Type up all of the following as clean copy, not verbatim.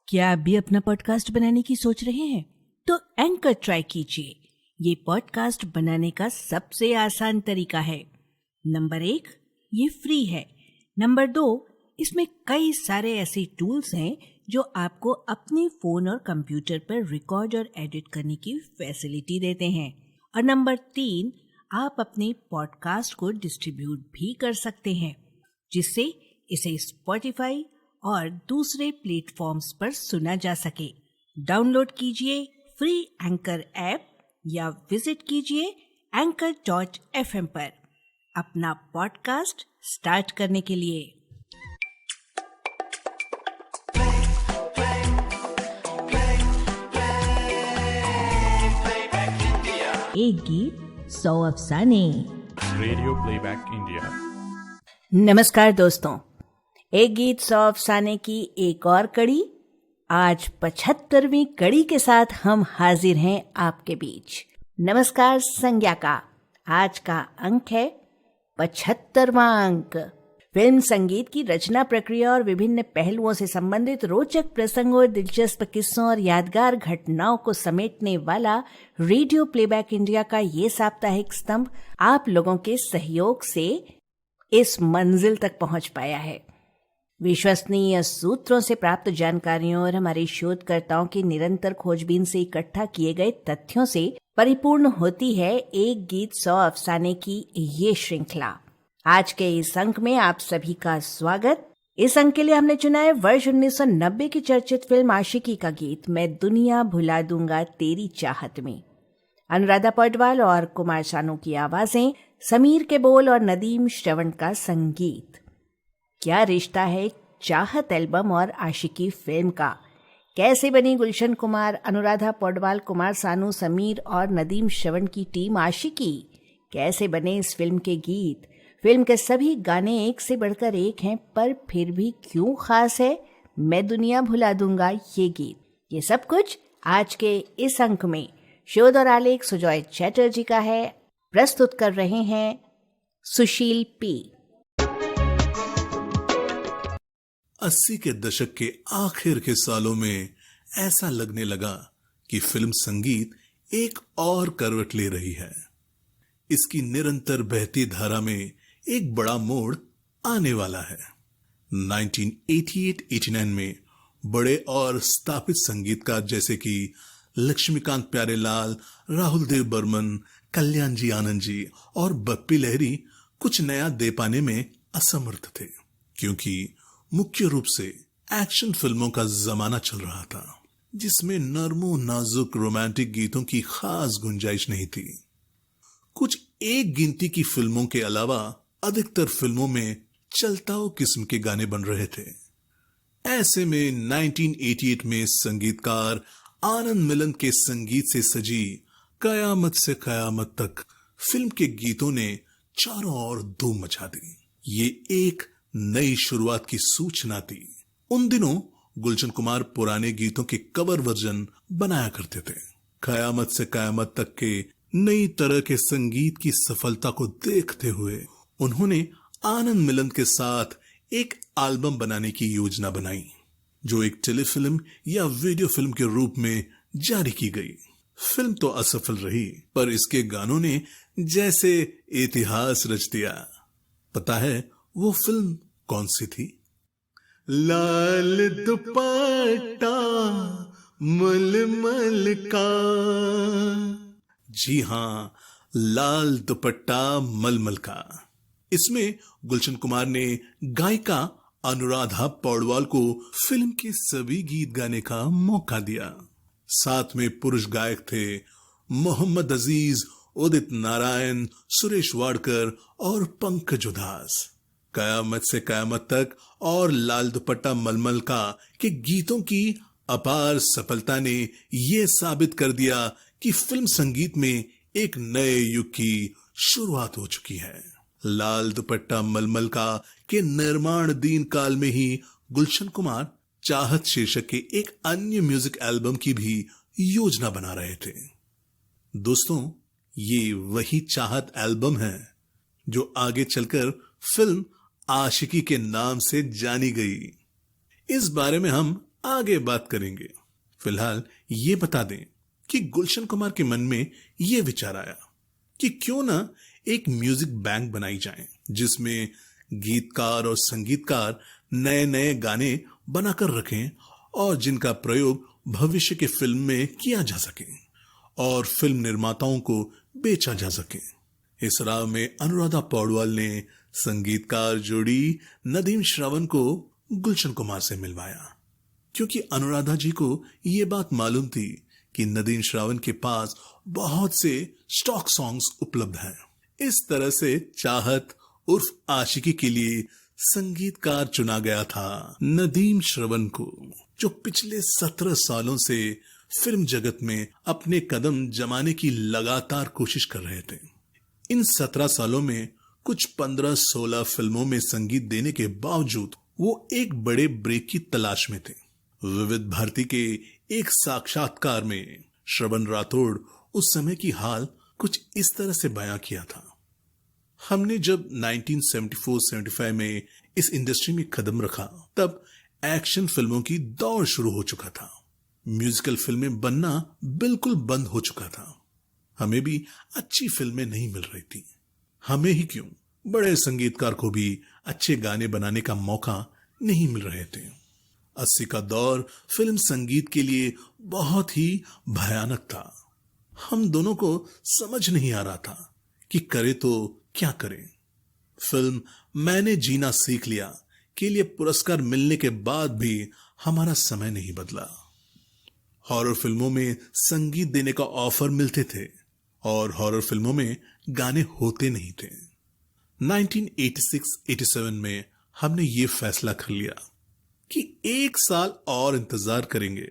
क्या आप भी अपना पॉडकास्ट बनाने की सोच रहे हैं? तो एंकर ट्राई कीजिए। ये पॉडकास्ट बनाने का सबसे आसान तरीका है। नंबर 1, ये फ्री है। नंबर 2, इसमें कई सारे ऐसे टूल्स हैं जो आपको अपने फोन और कंप्यूटर पर रिकॉर्ड और एडिट करने की फैसिलिटी देते हैं। और नंबर 3, आप अपने पॉडकास्ट को डिस्ट्रीब्यूट भी कर सकते हैं, जिससे इसे स्पॉटिफाई और दूसरे प्लेटफॉर्म्स पर सुना जा सके। डाउनलोड कीजिए फ्री एंकर ऐप या विजिट कीजिए anchor.fm पर अपना पॉडकास्ट स्टार्ट करने के लिए। एक गीत 100 अफसाने। Radio playback India. नमस्कार दोस्तों, एक गीत 100 अफसाने की एक और कड़ी, आज 75वीं कड़ी के साथ हम हाजिर हैं आपके बीच। नमस्कार संज्ञा का। आज का अंक है 75वां अंक। फिल्म संगीत की रचना प्रक्रिया और विभिन्न पहलुओं से संबंधित रोचक प्रसंगों, दिलचस्प किस्सों और यादगार घटनाओं को समेटने वाला रेडियो प्लेबैक इंडिया का ये साप्ताहिक स्तंभ आप लोगों के सहयोग से इस मंजिल तक पहुंच पाया है। विश्वसनीय सूत्रों से प्राप्त जानकारियों और हमारे शोधकर्ताओं की निरंतर खोजबीन से इकट्ठा किए गए तथ्यों से परिपूर्ण होती है एक गीत 100 अफसाने की ये श्रृंखला। आज के इस अंक में आप सभी का स्वागत। इस अंक के लिए हमने चुना है वर्ष 1990 की चर्चित फिल्म आशिकी का गीत मैं दुनिया भुला दूंगा तेरी चाहत में। अनुराधा पौडवाल और कुमार सानू की आवाजें, समीर के बोल और नदीम श्रवण का संगीत। क्या रिश्ता है चाहत एल्बम और आशिकी फिल्म का? कैसे बनी गुलशन कुमार, अनुराधा पौडवाल, कुमार सानू, समीर और नदीम श्रवण की टीम आशिकी? कैसे बने इस फिल्म के गीत? फिल्म के सभी गाने एक से बढ़कर एक हैं, पर फिर भी क्यों खास है मैं दुनिया भुला दूंगा ये गीत? ये सब कुछ आज के इस अंक में शोध और आलेख सुजॉय चैटर्जी का है। प्रस्तुत कर रहे हैं सुशील पी। 80 के दशक के आखिर के सालों में ऐसा लगने लगा कि फिल्म संगीत एक और करवट ले रही है। इसकी निरंतर बहती धारा में एक बड़ा मोड़ आने वाला है। 1988-89 में बड़े और स्थापित संगीतकार जैसे कि लक्ष्मीकांत प्यारेलाल, राहुल देव बर्मन, कल्याण जी आनंद जी और बप्पी लहरी कुछ नया दे पाने में असमर्थ थे, क्योंकि मुख्य रूप से एक्शन फिल्मों का जमाना चल रहा था, जिसमें नरमो नाजुक रोमांटिक गीतों की खास गुंजाइश नहीं थी। कुछ एक गिनती की फिल्मों के अलावा अधिकतर फिल्मों में चलताओ किस्म के गाने बन रहे थे। ऐसे में 1988 में संगीतकार आनंद मिलन के संगीत से सजी कयामत से कयामत तक फिल्म के गीतों ने चारों ओर धूम मचा दी। ये एक नई शुरुआत की सूचना थी। उन दिनों गुलशन कुमार पुराने गीतों के कवर वर्जन बनाया करते थे। कयामत से कयामत तक के नई तरह के संगीत की सफलता को देखते हुए उन्होंने आनंद मिलन के साथ एक एल्बम बनाने की योजना बनाई, जो एक टेलीफिल्म या वीडियो फिल्म के रूप में जारी की गई। फिल्म तो असफल रही, पर इसके गानों ने जैसे इतिहास रच दिया। पता है वो फिल्म कौन सी थी? लाल दुपट्टा मलमल का। जी हां, लाल दुपट्टा मलमल का। इसमें गुलशन कुमार ने गायिका अनुराधा पौडवाल को फिल्म के सभी गीत गाने का मौका दिया। साथ में पुरुष गायक थे मोहम्मद अजीज, उदित नारायण, सुरेश वाडकर और पंकज उधास। कयामत से कयामत तक और लाल दुपट्टा मलमल का के गीतों की अपार सफलता ने यह साबित कर दिया कि फिल्म संगीत में एक नए युग की शुरुआत हो चुकी है। लाल दुपट्टा मलमल का के निर्माणाधीन काल में ही गुलशन कुमार चाहत शीर्षक के एक अन्य म्यूजिक एल्बम की भी योजना बना रहे थे। दोस्तों, ये वही चाहत एल्बम है जो आगे चलकर फिल्म आशिकी के नाम से जानी गई। इस बारे में हम आगे बात करेंगे। फिलहाल ये बता दें कि गुलशन कुमार के मन में ये विचार आया कि क्यों ना एक म्यूजिक बैंक बनाई जाए, जिसमें गीतकार और संगीतकार नए नए गाने बनाकर रखें और जिनका प्रयोग भविष्य के फिल्म में किया जा सके और फिल्म निर्माताओं को बेचा जा सके। इस राह में अनुराधा पौडवाल ने संगीतकार जोड़ी नदीम श्रवण को गुलशन कुमार से मिलवाया, क्योंकि अनुराधा जी को यह बात मालूम थी कि नदीम श्रवण के पास बहुत से स्टॉक सॉन्ग्स उपलब्ध हैं। इस तरह से चाहत उर्फ आशिकी के लिए संगीतकार चुना गया था नदीम श्रवण को, जो पिछले 17 सालों से फिल्म जगत में अपने कदम जमाने की लगातार कोशिश कर रहे थे। इन 17 सालों में कुछ 15-16 फिल्मों में संगीत देने के बावजूद वो एक बड़े ब्रेक की तलाश में थे। विविध भारती के एक साक्षात्कार में श्रवण राठौड़ उस समय की हाल कुछ इस तरह से बयां किया था। हमने जब 1974-75 में इस इंडस्ट्री में कदम रखा, तब एक्शन फिल्मों की दौड़ शुरू हो चुका था। म्यूजिकल फिल्में बनना बिल्कुल बंद हो चुका था। हमें भी अच्छी फिल्में नहीं मिल रही थी। हमें ही क्यों, बड़े संगीतकार को भी अच्छे गाने बनाने का मौका नहीं मिल रहे थे। 80 का दौर फिल्म संगीत के लिए बहुत ही भयानक था। हम दोनों को समझ नहीं आ रहा था कि करे तो क्या करें। फिल्म मैंने जीना सीख लिया के लिए पुरस्कार मिलने के बाद भी हमारा समय नहीं बदला। हॉरर फिल्मों में संगीत देने का ऑफर मिलते थे और हॉरर फिल्मों में गाने होते नहीं थे। 1986-87 में हमने ये फैसला कर लिया कि 1 साल और इंतजार करेंगे।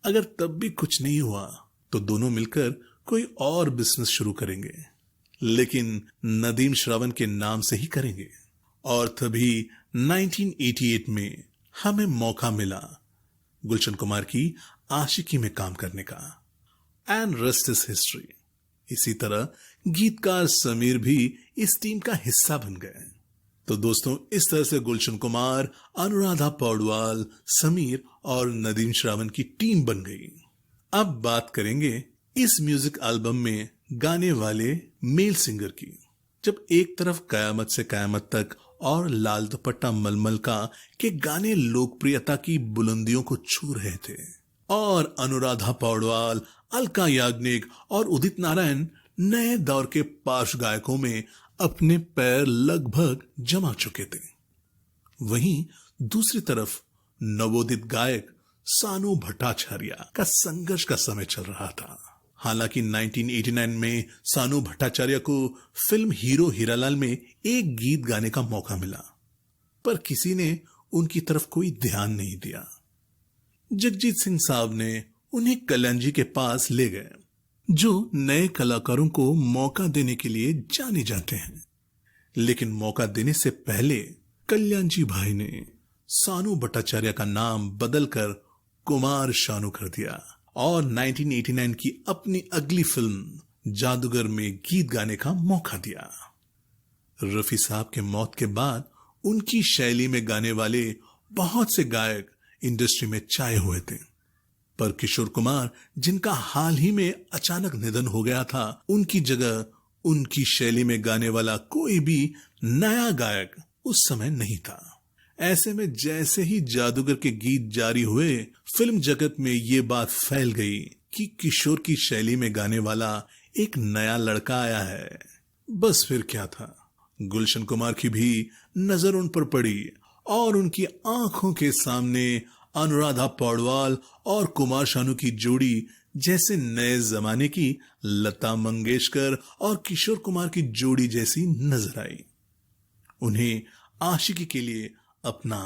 अगर तब भी कुछ नहीं हुआ तो दोनों मिलकर कोई और बिजनेस शुरू करेंगे, लेकिन नदीम श्रवण के नाम से ही करेंगे। और तभी 1988 में हमें मौका मिला गुलशन कुमार की आशिकी में काम करने का। And rest is history. इसी तरह गीतकार समीर भी इस टीम का हिस्सा बन गए। तो दोस्तों, इस तरह से गुलशन कुमार, अनुराधा पौडवाल, समीर और नदीम श्रवण की टीम बन गई। अब बात करेंगे इस म्यूजिक एल्बम में गाने वाले मेल सिंगर की। जब एक तरफ कयामत से कयामत तक और लाल दुपट्टा मलमल का के गाने लोकप्रियता की बुलंदियों को छू रहे थे और अनुराधा पौडवाल, अलका याग्निक और उदित नारायण नए दौर के पार्श्व गायकों में अपने पैर लगभग जमा चुके थे, वहीं दूसरी तरफ नवोदित गायक सानू भट्टाचार्य का संघर्ष का समय चल रहा था। हालांकि 1989 में सानू भट्टाचार्य को फिल्म हीरो हीरालाल में एक गीत गाने का मौका मिला, पर किसी ने उनकी तरफ कोई ध्यान नहीं दिया। जगजीत सिंह साहब ने उन्हें कल्याण जी के पास ले गए, जो नए कलाकारों को मौका देने के लिए जाने जाते हैं। लेकिन मौका देने से पहले कल्याण जी भाई ने सानू भट्टाचार्य का नाम बदलकर कुमार शानू कर दिया और 1989 की अपनी अगली फिल्म जादूगर में गीत गाने का मौका दिया। रफी साहब के मौत के बाद उनकी शैली में गाने वाले बहुत से गायक इंडस्ट्री में छाए हुए थे, पर किशोर कुमार, जिनका हाल ही में अचानक निधन हो गया था, उनकी जगह उनकी शैली में गाने वाला कोई भी नया गायक उस समय नहीं था। ऐसे में जैसे ही जादूगर के गीत जारी हुए, फिल्म जगत में ये बात फैल गई कि किशोर की शैली में गाने वाला एक नया लड़का आया है। बस फिर क्या था, गुलशन कुमार की भी नजर उन पर पड़ी और उनकी आंखों के सामने अनुराधा पौडवाल और कुमार शानू की जोड़ी जैसे नए जमाने की लता मंगेशकर और किशोर कुमार की जोड़ी जैसी नजर आई। उन्हें आशिकी के लिए अपना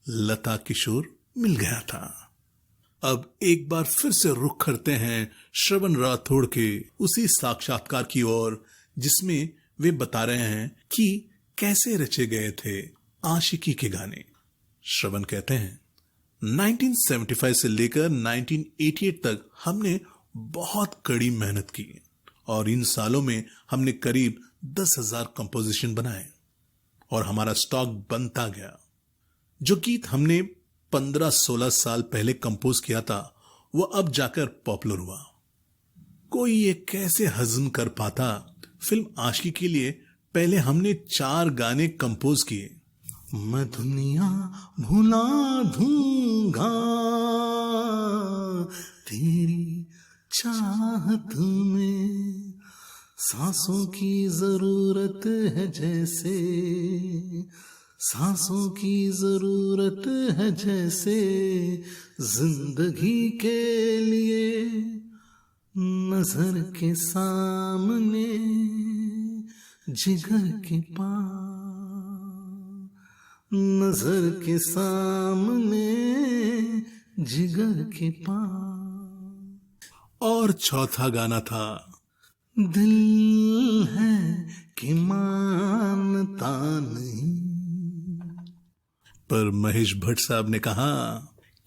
लता किशोर मिल गया था। अब एक बार फिर से रुख करते हैं श्रवण राठौड़ के उसी साक्षात्कार की ओर, जिसमें वे बता रहे हैं कि कैसे रचे गए थे आशिकी के गाने। श्रवण कहते हैं, 1975 से लेकर 1988 तक हमने बहुत कड़ी मेहनत की और इन सालों में हमने करीब 10,000 कंपोजिशन बनाए और हमारा स्टॉक बनता गया। जो गीत हमने 15-16 साल पहले कंपोज किया था वो अब जाकर पॉपुलर हुआ। कोई ये कैसे हजम कर पाता, फिल्म आशिकी के लिए पहले हमने 4 गाने कंपोज किए। मैं दुनिया भुला दूंगा तेरी चाहत में, सांसों की जरूरत है जैसे, सांसों की जरूरत है जैसे, जिंदगी के लिए नजर के सामने, जिगर के पास, नजर के सामने, जिगर के पास। और चौथा गाना था दिल है कि मानता नहीं। पर महेश भट्ट साहब ने कहा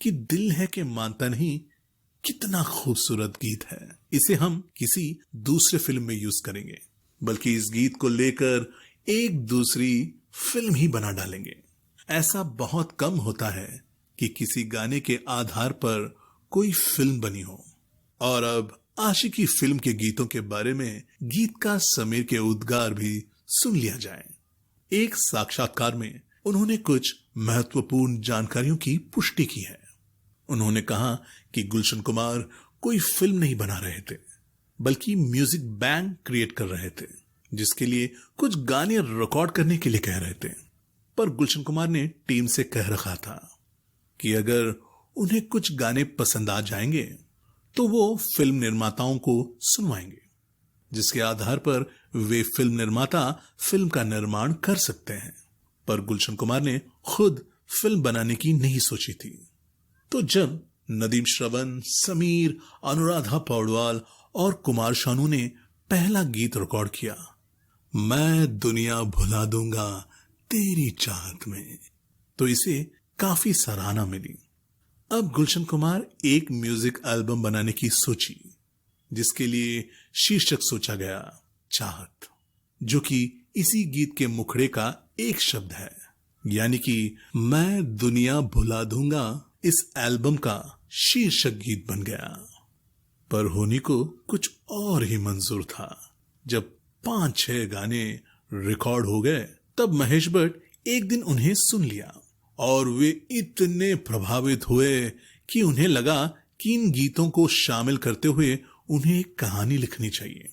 कि दिल है कि मानता नहीं कितना खूबसूरत गीत है, इसे हम किसी दूसरे फिल्म में यूज करेंगे, बल्कि इस गीत को लेकर एक दूसरी फिल्म ही बना डालेंगे। ऐसा बहुत कम होता है कि किसी गाने के आधार पर कोई फिल्म बनी हो। और अब आशिकी फिल्म के गीतों के बारे में गीतकार समीर के उद्गार भी सुन लिया जाए। एक साक्षात्कार में उन्होंने कुछ महत्वपूर्ण जानकारियों की पुष्टि की है। उन्होंने कहा कि गुलशन कुमार कोई फिल्म नहीं बना रहे थे, बल्कि म्यूजिक बैंक क्रिएट कर रहे थे, जिसके लिए कुछ गाने रिकॉर्ड करने के लिए कह रहे थे। पर गुलशन कुमार ने टीम से कह रखा था कि अगर उन्हें कुछ गाने पसंद आ जाएंगे तो वो फिल्म निर्माताओं को सुनवाएंगे, जिसके आधार पर वे फिल्म निर्माता फिल्म का निर्माण कर सकते हैं। पर गुलशन कुमार ने खुद फिल्म बनाने की नहीं सोची थी। तो जब नदीम श्रवण, समीर, अनुराधा पौडवाल और कुमार शानू ने पहला गीत रिकॉर्ड किया, मैं दुनिया भुला दूंगा तेरी चाहत में, तो इसे काफी सराहना मिली। अब गुलशन कुमार एक म्यूजिक एल्बम बनाने की सोची, जिसके लिए शीर्षक सोचा गया चाहत, जो कि इसी गीत के मुखड़े का एक शब्द है, यानी कि मैं दुनिया भुला दूंगा इस एल्बम का शीर्षक गीत बन गया। पर होनी को कुछ और ही मंजूर था। जब 5-6 गाने रिकॉर्ड हो गए, तब महेश भट्ट एक दिन उन्हें सुन लिया और वे इतने प्रभावित हुए कि उन्हें लगा कि इन गीतों को शामिल करते हुए उन्हें एक कहानी लिखनी चाहिए।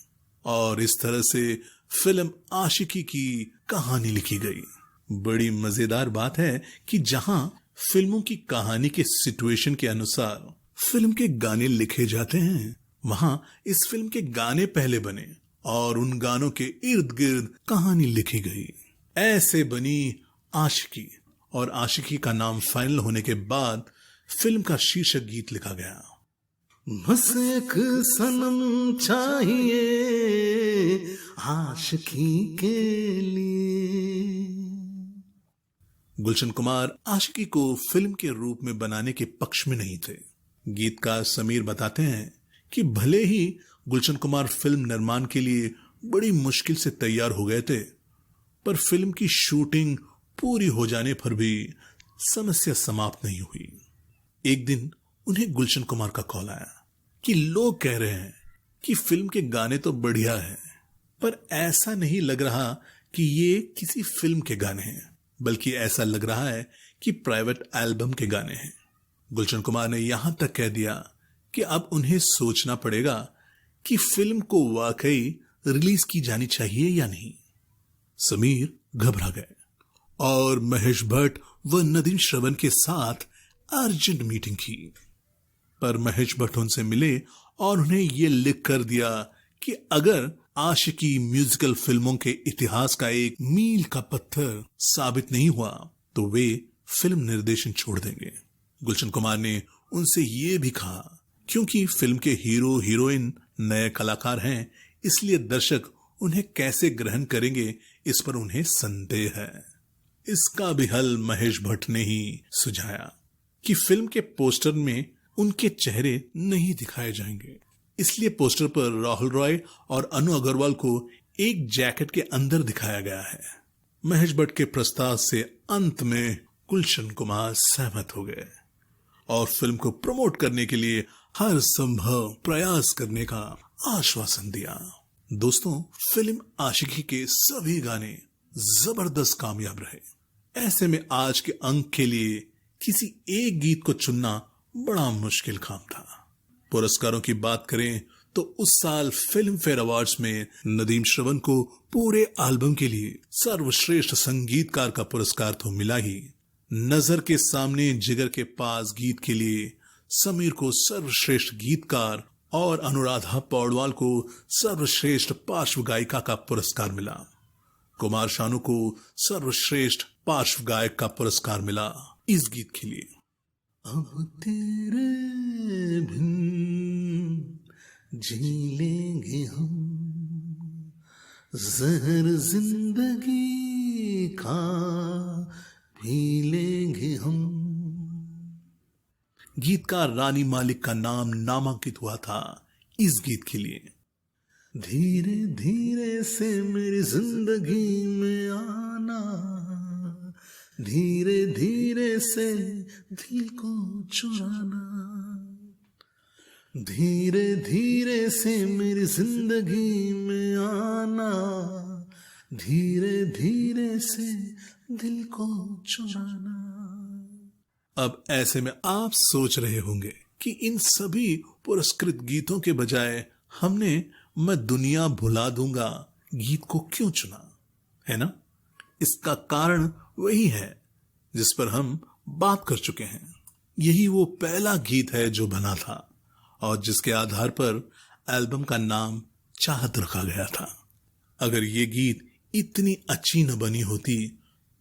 और इस तरह से फिल्म आशिकी की कहानी लिखी गई। बड़ी मजेदार बात है कि जहां फिल्मों की कहानी के सिचुएशन के अनुसार फिल्म के गाने लिखे जाते हैं, वहां इस फिल्म के गाने पहले बने और उन गानों के इर्द गिर्द कहानी लिखी गई। ऐसे बनी आशिकी, और आशिकी का नाम फाइनल होने के बाद फिल्म का शीर्षक गीत लिखा गया। बस एक सनम चाहिए आशिकी के लिए। गुलशन कुमार आशिकी को फिल्म के रूप में बनाने के पक्ष में नहीं थे। गीतकार समीर बताते हैं कि भले ही गुलशन कुमार फिल्म निर्माण के लिए बड़ी मुश्किल से तैयार हो गए थे, पर फिल्म की शूटिंग पूरी हो जाने पर भी समस्या समाप्त नहीं हुई। एक दिन उन्हें गुलशन कुमार का कॉल आया कि लोग कह रहे हैं कि फिल्म के गाने तो बढ़िया हैं, पर ऐसा नहीं लग रहा कि ये किसी फिल्म के गाने हैं, बल्कि ऐसा लग रहा है कि प्राइवेट एल्बम के गाने हैं। गुलशन कुमार ने यहां तक कह दिया कि अब उन्हें सोचना पड़ेगा कि फिल्म को वाकई रिलीज की जानी चाहिए या नहीं। समीर घबरा गए और महेश भट्ट व नदीम श्रवण के साथ अर्जेंट मीटिंग की। पर महेश भट्ट उनसे मिले और उन्हें यह लिख कर दिया कि अगर आशिकी म्यूजिकल फिल्मों के इतिहास का एक मील का पत्थर साबित नहीं हुआ तो वे फिल्म निर्देशन छोड़ देंगे। गुलशन कुमार ने उनसे ये भी कहा क्योंकि फिल्म के हीरो हीरोइन नए कलाकार हैं, इसलिए दर्शक उन्हें कैसे ग्रहण करेंगे इस पर उन्हें संदेह है। इसका भी हल महेश भट्ट ने ही सुझाया कि फिल्म के पोस्टर में उनके चेहरे नहीं दिखाए जाएंगे, इसलिए पोस्टर पर राहुल रॉय और अनु अग्रवाल को एक जैकेट के अंदर दिखाया गया है। महेश भट्ट के प्रस्ताव से अंत में गुलशन कुमार सहमत हो गए। और फिल्म को प्रमोट करने के लिए हर संभव प्रयास करने का आश्वासन दिया। दोस्तों, फिल्म आशिकी के सभी गाने जबरदस्त कामयाब रहे। ऐसे में आज के अंक के लिए किसी एक गीत को चुनना बड़ा मुश्किल काम था। पुरस्कारों की बात करें तो उस साल फिल्म फेयर अवार्ड्स में नदीम श्रवण को पूरे एल्बम के लिए सर्वश्रेष्ठ संगीतकार का पुरस्कार तो मिला ही, नजर के सामने जिगर के पास गीत के लिए समीर को सर्वश्रेष्ठ गीतकार और अनुराधा पौडवाल को सर्वश्रेष्ठ पार्श्व गायिका का पुरस्कार मिला। कुमार शानू को सर्वश्रेष्ठ पार्श्व गायक का पुरस्कार मिला इस गीत के लिए। अब तेरे बिन जी लेंगे हम, जहर जिंदगी का पी लेंगे हम। गीतकार रानी मालिक का नाम नामांकित हुआ था इस गीत के लिए। धीरे धीरे से मेरी जिंदगी में आना, धीरे धीरे से दिल को चुराना, धीरे धीरे से मेरी जिंदगी में आना, धीरे धीरे से दिल को चुराना। अब ऐसे में आप सोच रहे होंगे कि इन सभी पुरस्कृत गीतों के बजाय हमने मैं दुनिया भुला दूंगा गीत को क्यों चुना, है ना? इसका कारण वही है जिस पर हम बात कर चुके हैं। यही वो पहला गीत है जो बना था और जिसके आधार पर एल्बम का नाम चाहत रखा गया था। अगर ये गीत इतनी अच्छी न बनी होती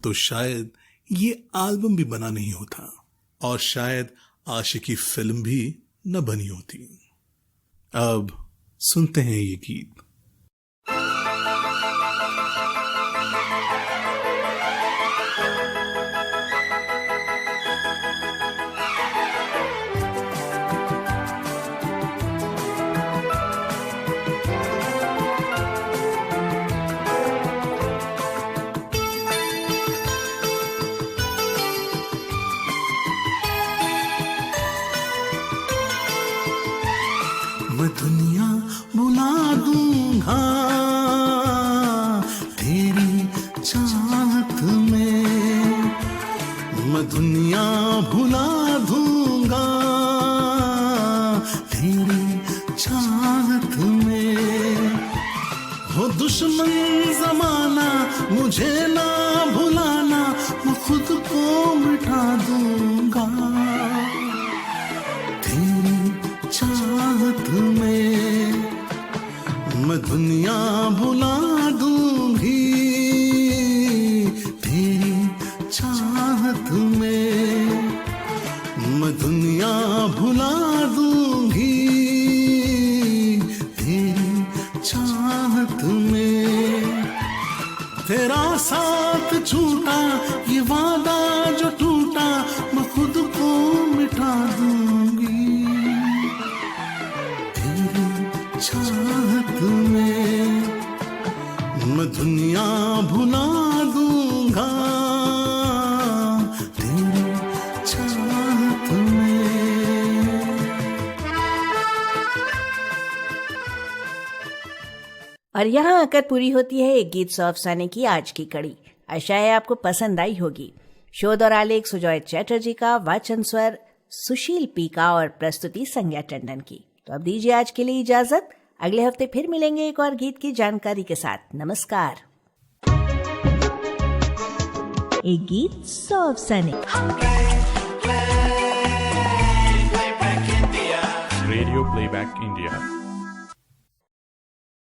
तो शायद ये एल्बम भी बना नहीं होता और शायद आशिकी फिल्म भी न बनी होती। अब सुनते हैं ये गीत। मैं दुनिया बुला दूंगा तेरी चाहत में, मैं दुनिया भुला दूंगा तेरी चाहत में। हो दुश्मन जमाना मुझे ना भुलाना, मैं खुद को मिटा दूंगा तेरी चाहत में। मैं दुनिया भुला दूंगी तेरी चाहत में, मैं दुनिया भुला दूंगी तेरी चाहत में। तेरा साथ छूटा ये वादा जो टूटा, मैं खुद को मिटा दूंगी चाहत में। मैं दुनिया भुला दूंगा तेरी चाहत में। और यहाँ आकर पूरी होती है एक गीत सौ अफसाने की आज की कड़ी। आशा है आपको पसंद आई होगी। शोध और आलेख सुजॉय चैटर्जी का, वाचन स्वर सुशील पी का और प्रस्तुति संज्ञा टंडन की। तो अब दीजिए आज के लिए इजाजत। अगले हफ्ते फिर मिलेंगे एक और गीत की जानकारी के साथ। नमस्कार। एक गीत सौ अफसाने। Radio Playback India.